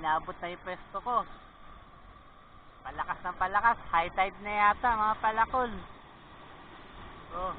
Inabot na yung pwesto ko. Palakas ng palakas. High tide na yata mga palakol. Oh.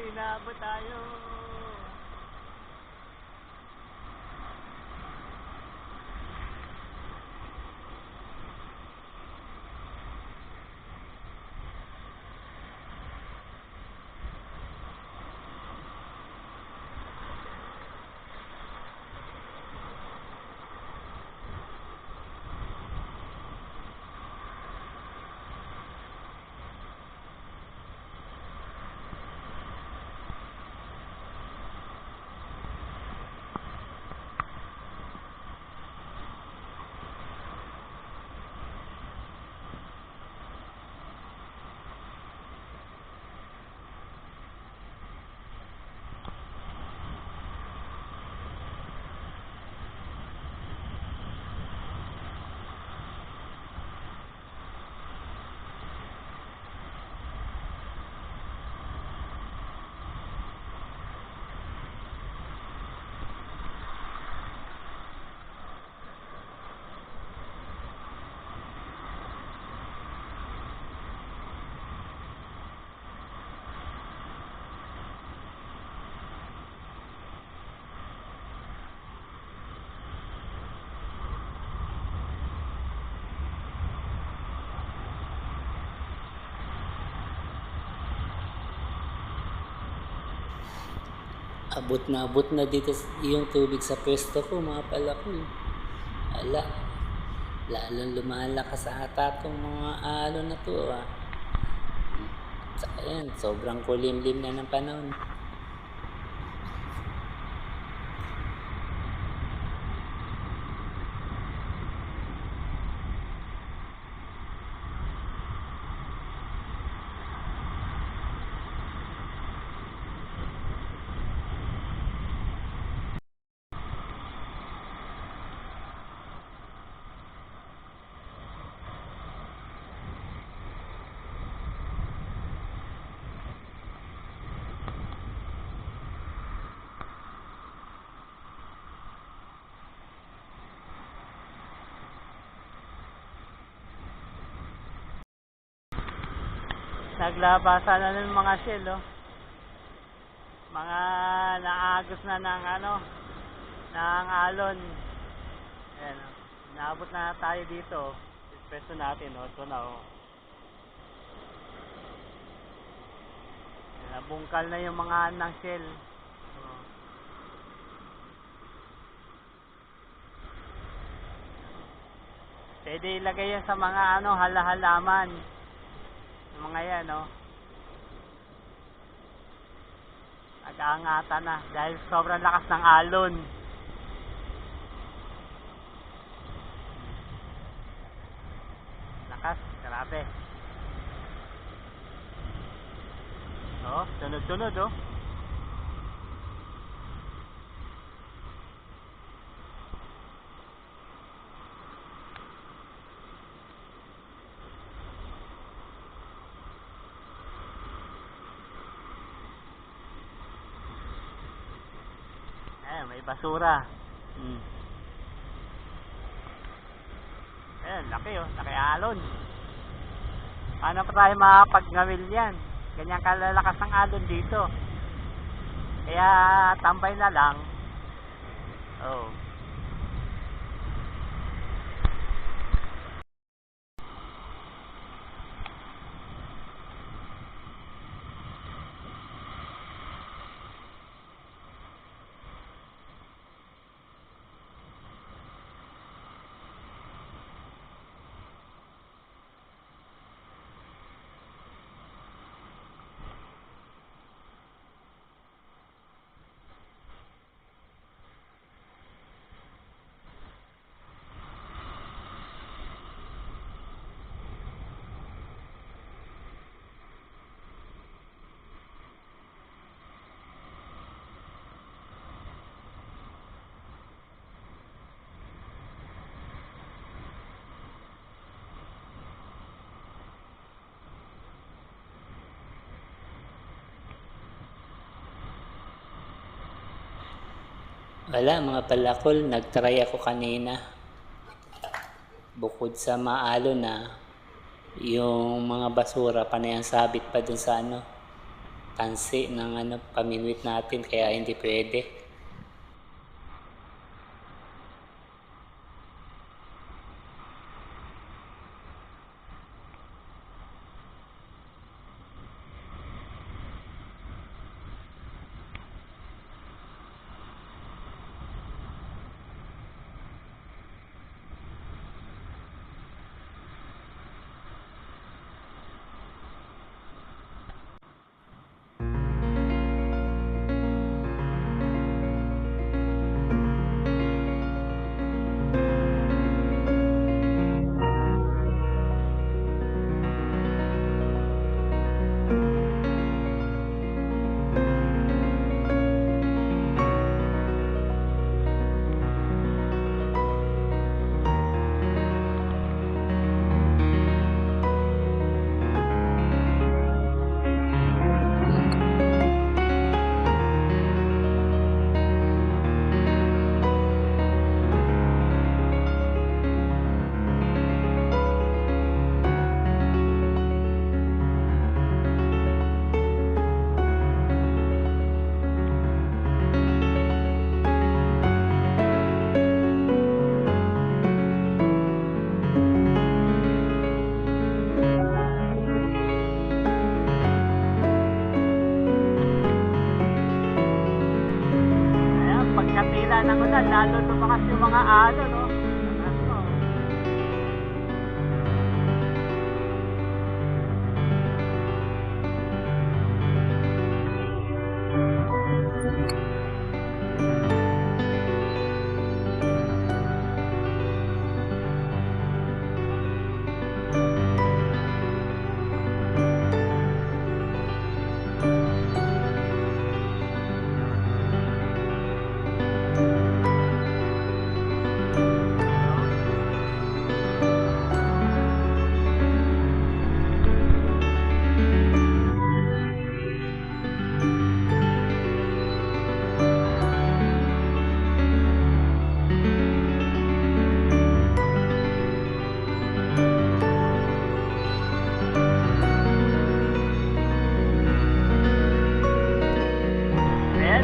Inabot tayo. Abot na dito yung tubig sa pwesto ko mga palakol. Ala, lalong lumalakas ata itong mga alon na to ah. Ayan, sobrang kulimlim na ng panahon. Naglabasan na ng mga shell, oh. Mga naagos na ng ng alon. Ayan, oh. Naabot na tayo dito. Pwesto natin, oh. Ito na, oh. Nabungkal na yung mga ng shell. Oh. Pwede ilagay yan sa mga halaman. Yung mga yan, oh. Nag-aangatan na dahil sobrang lakas ng alon. Lakas, grabe. Oh, sunod-sunod, oh. May basura. Ayan, laki oh, laki alon. Paano pa tayo makapag-ngawil yan? Ganyan kalalakas ng alon dito. Kaya tambay na lang. Oh. Wala mga palakol, nagtry ako kanina. Bukod sa maalo na, yung mga basura pa na yan sabit pa dun sa tansi ng paminwit natin, kaya hindi pwede. Pagkatila ng ulan, lalo lumakas yung mga alon, no?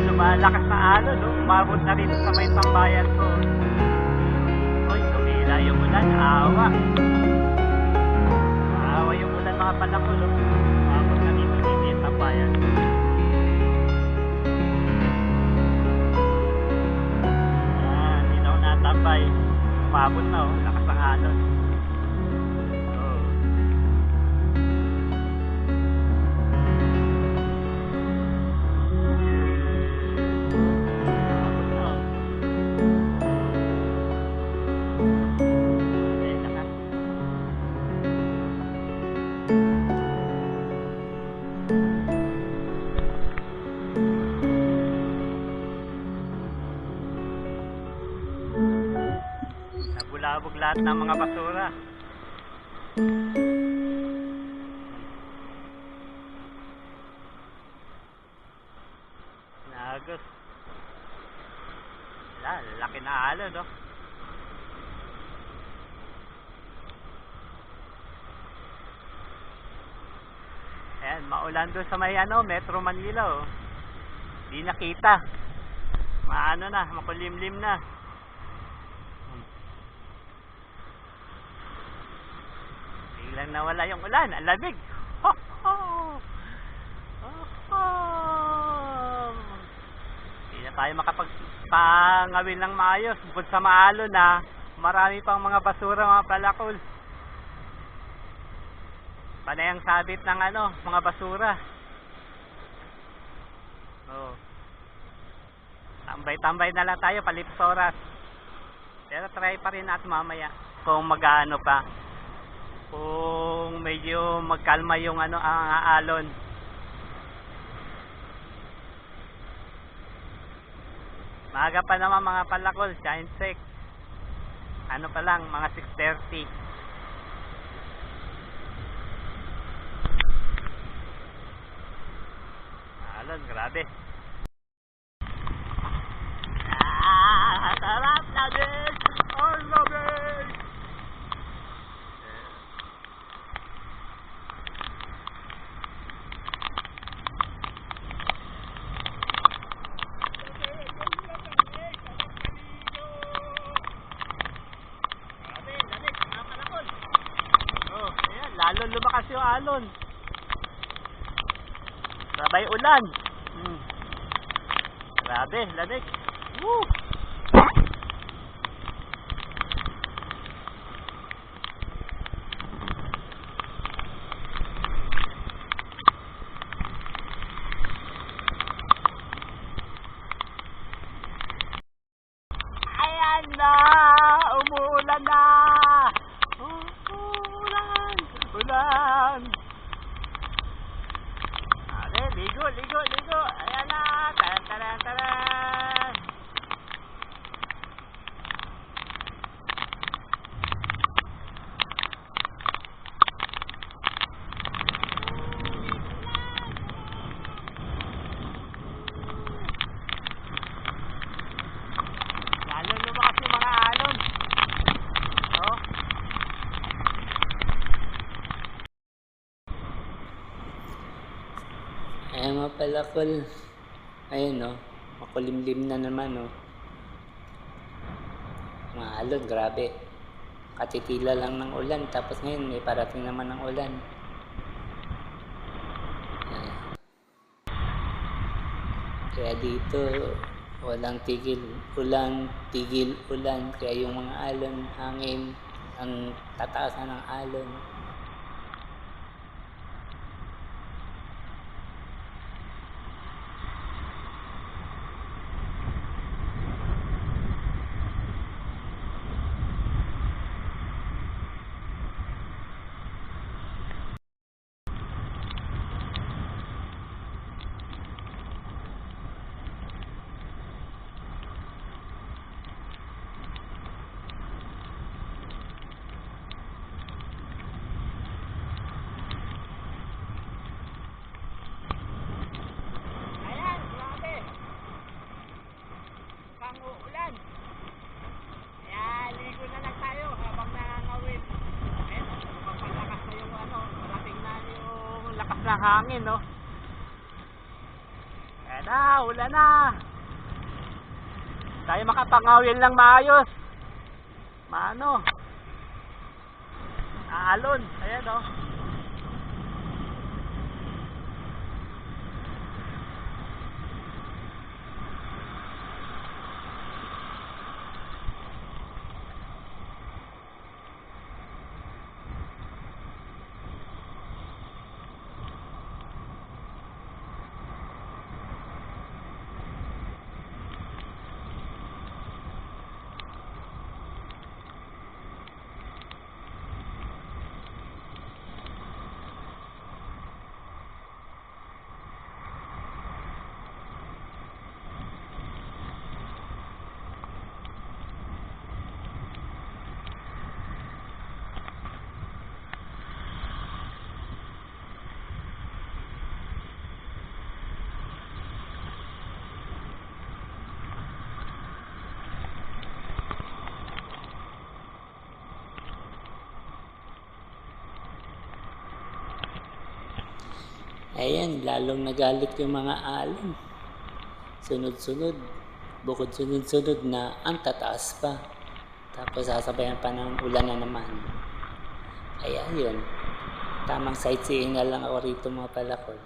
Lumalakas na alon, no? Umabot na rin sa may tambayan ko. Uy, tumila yung ulan, awa. Awa yung ulan mga palakol, no? Umabot na rin sa may tambayan. Hindi na ako natambay. Umabot na, oh. Lakas ng alon. Nabulabog lahat ng mga basura. Nagos. Laki na alon, no? umuulan doon sa may ano, Metro Manila oh. Di nakita. Maano na, makulimlim na. Biglang nawala yung ulan, ang lamig. Ho, ho. Ho, ho. Hindi na tayo makapagpangawin ng maayos. Bukod sa maalon na, marami pang mga basura, mga palakol. Panay ang sabit ng ano, mga basura. Oh. Tambay-tambay na lang tayo, palipsoras. Pero try pa rin natin mamaya kung mag-ano pa. Kung medyo magkalma yung ano, ang alon. Maaga pa naman mga palakol, giant six. Ano pa lang, mga 6:30. Alon, grabe. Sarap na din! Oh, lamig! Oh, ayan, lalo lumakas yung alon. Sabay ulan. Grabe, lamig. Woo! Ayan na! Umuulan na! Ulan! Ulan! Ligo, ligo, ligo! Ayan na! Taran, taran, taran! Lalo lumakas yung mga alon. Oh. Ayan mga palakol. Ayun oh, makulimlim na naman oh. Mga alon, grabe. Katitila lang ng ulan, tapos ngayon may parating naman ng ulan. Kaya dito walang tigil ulan, kaya yung mga alon, hangin, ang tataasan ng alon. Ayan, grabe. Mukhang uulan. Kaya ligo na lang tayo habang nangangawin. Ayan, mapalakas na yung ano, parating na yung lakas ng hangin, no? Ayan na, ulan na. Tayo makapangawin lang maayos. Maano? Alon, ayan, no? Ayan, lalong nagalit yung mga alon. Sunod-sunod. Bukod sunod-sunod na ang tataas pa. Tapos sasabayan pa ng ulan na naman. Kaya yun. Tamang sightseeing na lang ako rito mga palakol.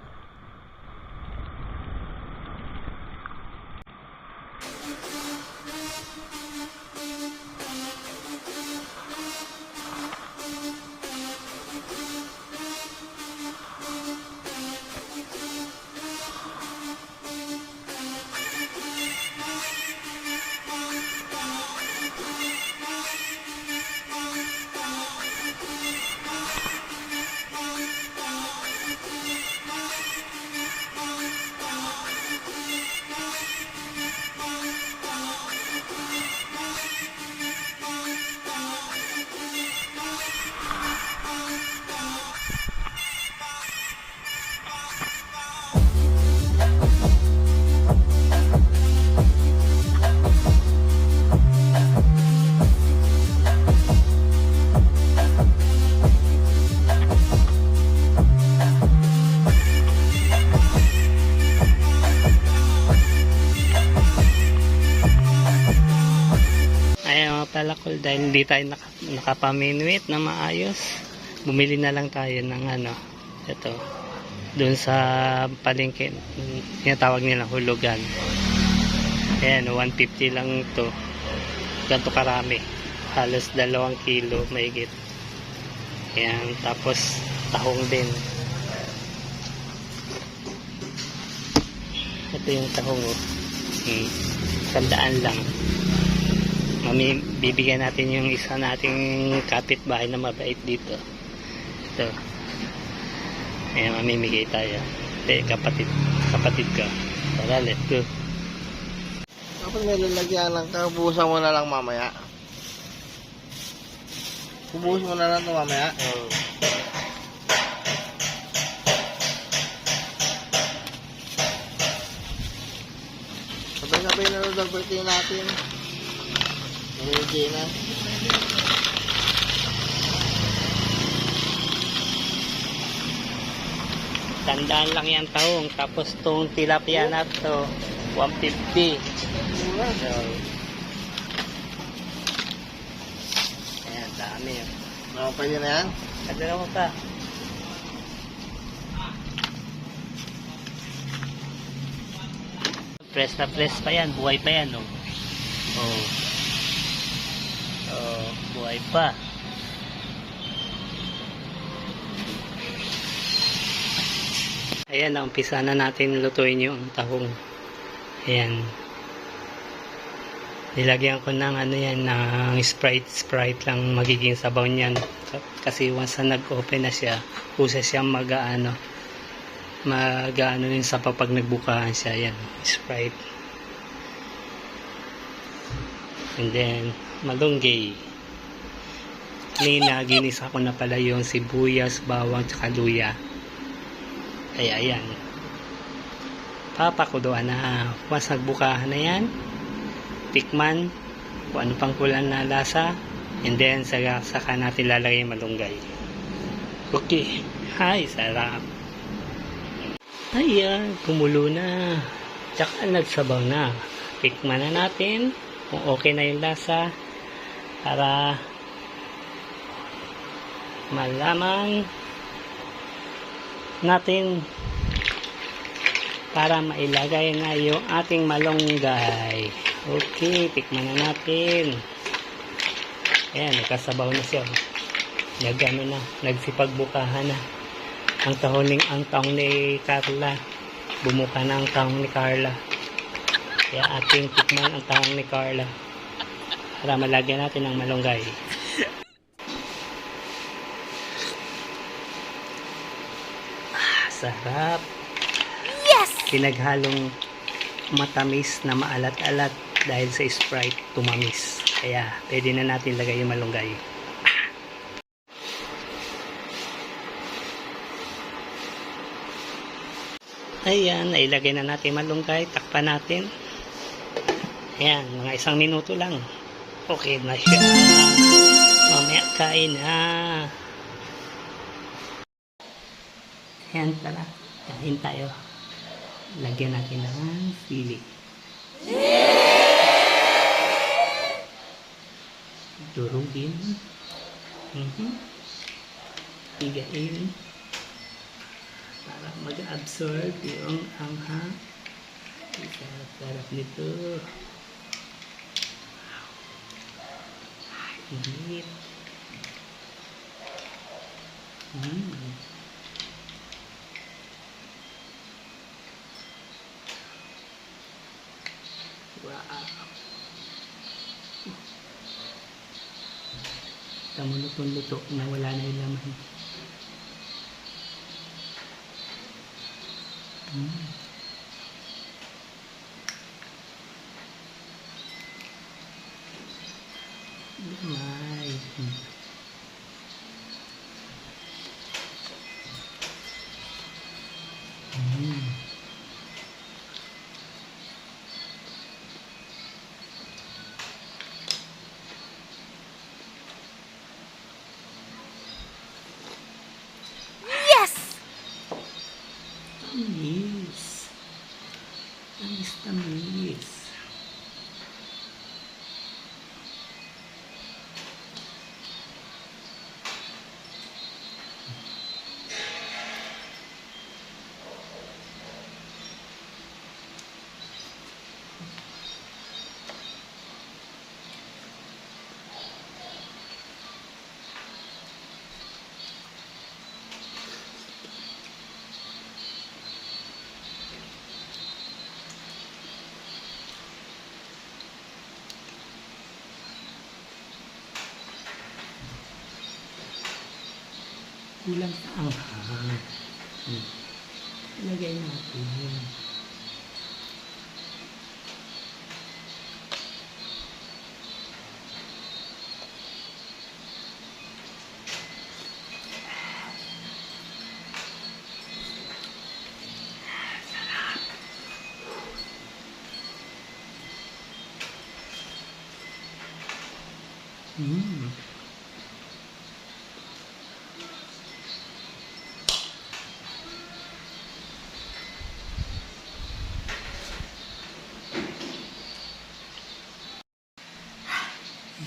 Ayan mga palakol, dahil hindi tayo nakapaminwit na maayos, bumili na lang tayo ng ito, dun sa palengke, tinatawag nilang hulugan. Ayan, 150 lang ito. Ganito karami, halos 2 kilo mahigit. Ayan, tapos tahong din. Ito yung tahong, 100 lang. Bibigyan natin yung isa nating kapitbahay na mabait dito. Ito. Ayan, mamimigay tayo. Kapatid ka. Tara, let's go. Kapag may lalagyan lang ka, buhusan mo na lang mamaya. Bubuhos mo na lang ito mamaya. Oh. Sabay-sabay na rin natin. Ready na. Tandaan lang yan tahong. Tapos itong tilapia na ito, 150. So, ayan, dami yun. Pwede na yan? Kadala mo pa. Press na press pa yan. Buhay pa yan, oh. Oh. Oh, buhay pa. Ayan, umpisa na natin lutuin yung tahong. Ayan. Nilagyan ko ng ng Sprite lang magiging sabaw niyan. Kasi once na nag-open na siya, usa siya mag-ano yung sabaw pag nagbukaan siya. Ayan, Sprite. And then malunggay. Kanina ginisa ko na pala yung sibuyas, bawang, tsaka luya. Kaya ayan, papakuloan na. Once nagbukahan na yan, tikman kung ano pang kulang na lasa, and then saka natin lalagay yung malunggay. Okay, ay sarap. Ayan, kumulo na, tsaka nagsabaw na. Tikman na natin kung okay na yung lasa, para malaman natin, para mailagay na yung ating malunggay. Okay, tikman na natin. Ayan, nagkasabaw na siya. Nagsipagbukahan na. Ang tahong ni Carla. Bumuka na ang tahong ni Carla. Kaya ating tikman ang tahong ni Carla, para malagyan natin ng malunggay. Sarap. Yes! Pinaghalong matamis na maalat-alat dahil sa Sprite tumamis. Kaya pwede na natin lagay yung malunggay. Ayan, nailagay na natin malunggay. Takpan natin. Ayan, mga 1 minuto lang. Okay na siya. Mamaya kain na. Ayan pala. Kain tayo. Lagyan natin ng sili. Durugin. Higain. Para mag-absorb yung anghang. Sarap nito. Init. Wow. Luto na wala na yung laman. Lamay. Tamis. Tamis. Kulang sa anghang. Ilagay natin.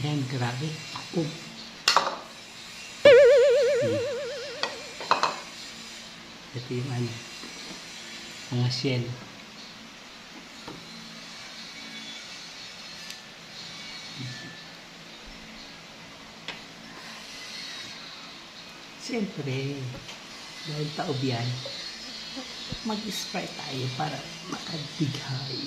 Yan, grabe. Takog. Ito yung ano, mga shell. Siyempre, dahil taob yan, mag-spray tayo para makadighay.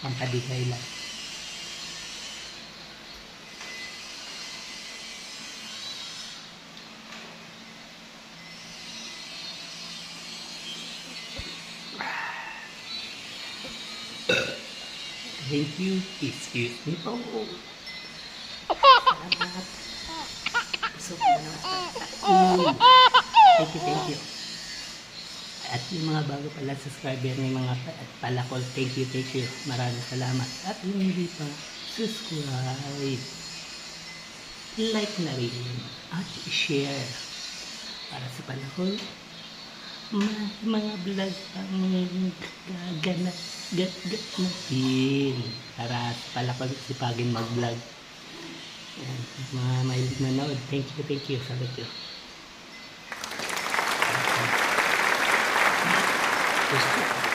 Pangkadigay lang. Thank you. Excuse me po. Salamat. So, thank you. At yung mga bago pala subscriber ng mga palakol, thank you. Maraming salamat. At yung hindi pa subscribe, like na rin at share para sa palakol. Mga vlog ang gaganap natin para sa palakol sipagin mag-vlog. Mga mahilig manood, thank you. Sabi ko. Gusto.